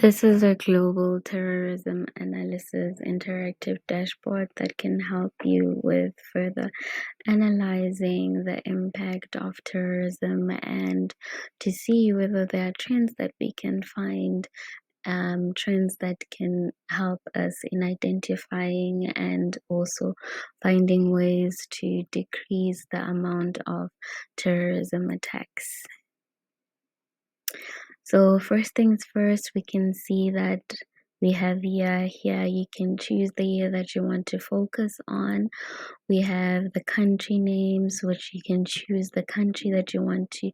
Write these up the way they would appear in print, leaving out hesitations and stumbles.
This is a global terrorism analysis interactive dashboard that can help you with further analyzing the impact of terrorism and to see whether there are trends that we can find, trends that can help us in identifying and also finding ways to decrease the amount of terrorism attacks. So first things first, we can see that we have year here. You can choose the year that you want to focus on. We have the country names, which you can choose the country that you want to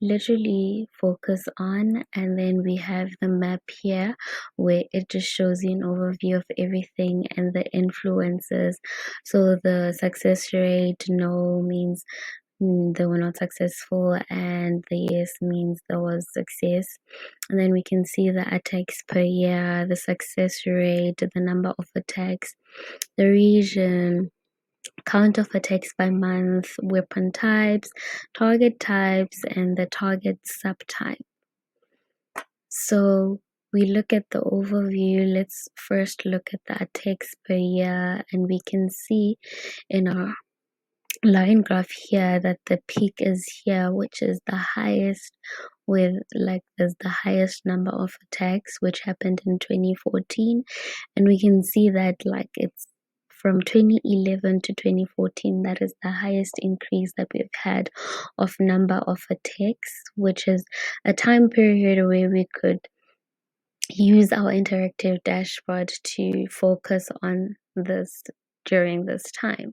literally focus on. And then we have the map here where it just shows you an overview of everything and the influences. So the success rate, no, means they were not successful, and the yes means there was success. And then we can see the attacks per year, the success rate, the number of attacks, the region, count of attacks by month, weapon types, target types, and the target subtype. So we look at the overview. Let's first look at the attacks per year, and we can see in our line graph here that the peak is here, which is the highest, with like there's the highest number of attacks, which happened in 2014, and we can see that like it's from 2011 to 2014, that is the highest increase that we've had of number of attacks, which is a time period where we could use our interactive dashboard to focus on this during this time.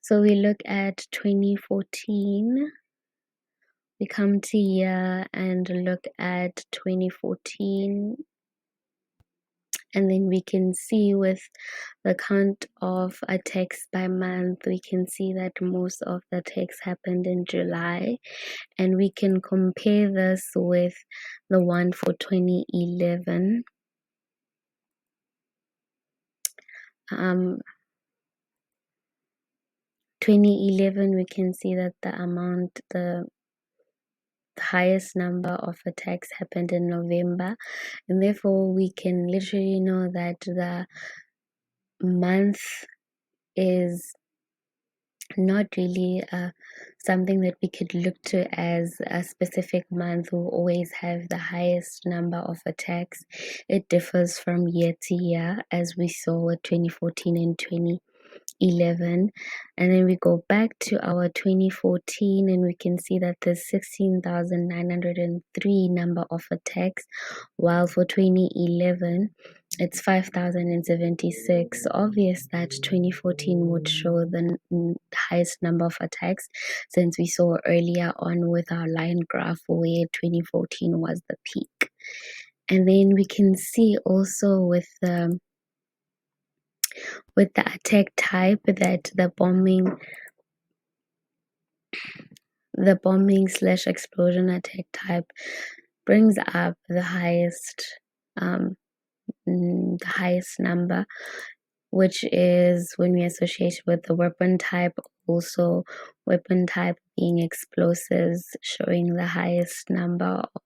So we look at 2014, we come to here and look at 2014, and then we can see with the count of attacks by month, we can see that most of the attacks happened in July, and we can compare this with the one for 2011. 2011, we can see that the highest number of attacks happened in November, and therefore we can literally know that the month is not really something that we could look to as a specific month will always have the highest number of attacks. It differs from year to year, as we saw with 2014 and 2011. And then we go back to our 2014, and we can see that there's 16,903 number of attacks, while for 2011 it's 5,076. Obvious that 2014 would show the highest number of attacks, since we saw earlier on with our line graph where 2014 was the peak. And then we can see also with the attack type that the bombing / explosion attack type brings up the highest number, which is when we associate with the weapon type, also weapon type being explosives, showing the highest number of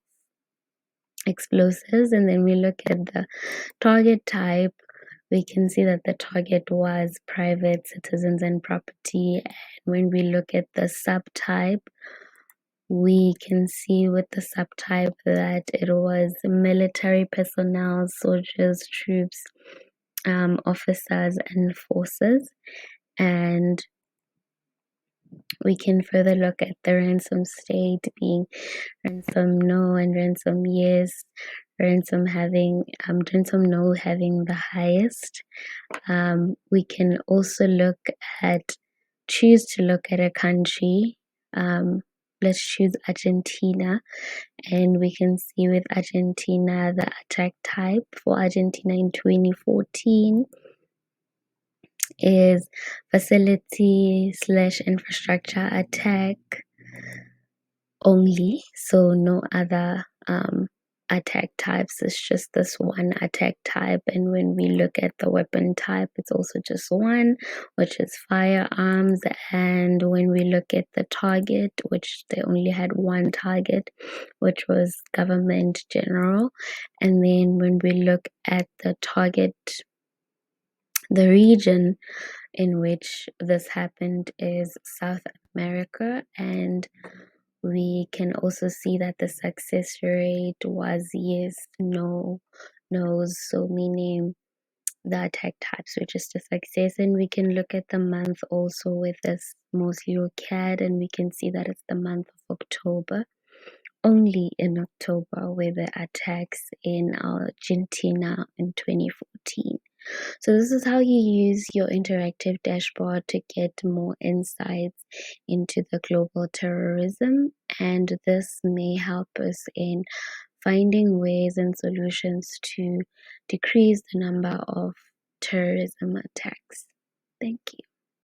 explosives. And then we look at the target type, we can see that the target was private citizens and property. And when we look at the subtype, we can see with the subtype that it was military personnel, soldiers, troops, officers, and forces. And we can further look at the ransom state being ransom no and ransom yes, ransom no having the highest. We can also choose to look at a country. Let's choose Argentina, and we can see with Argentina the attack type for Argentina in 2014 is facility / infrastructure attack only, so no other attack types, it's just this one attack type. And when we look at the weapon type, it's also just one, which is firearms. And when we look at the target, which they only had one target, which was government general. And then when we look at the target, the region in which this happened is South America, and we can also see that the success rate was yes, no, no's, so meaning the attack types were just a success. And we can look at the month also with this mostly occurred, and we can see that it's the month of October, only in October, where the attacks in Argentina in 2014. So this is how you use your interactive dashboard to get more insights into the global terrorism, and this may help us in finding ways and solutions to decrease the number of terrorism attacks. Thank you.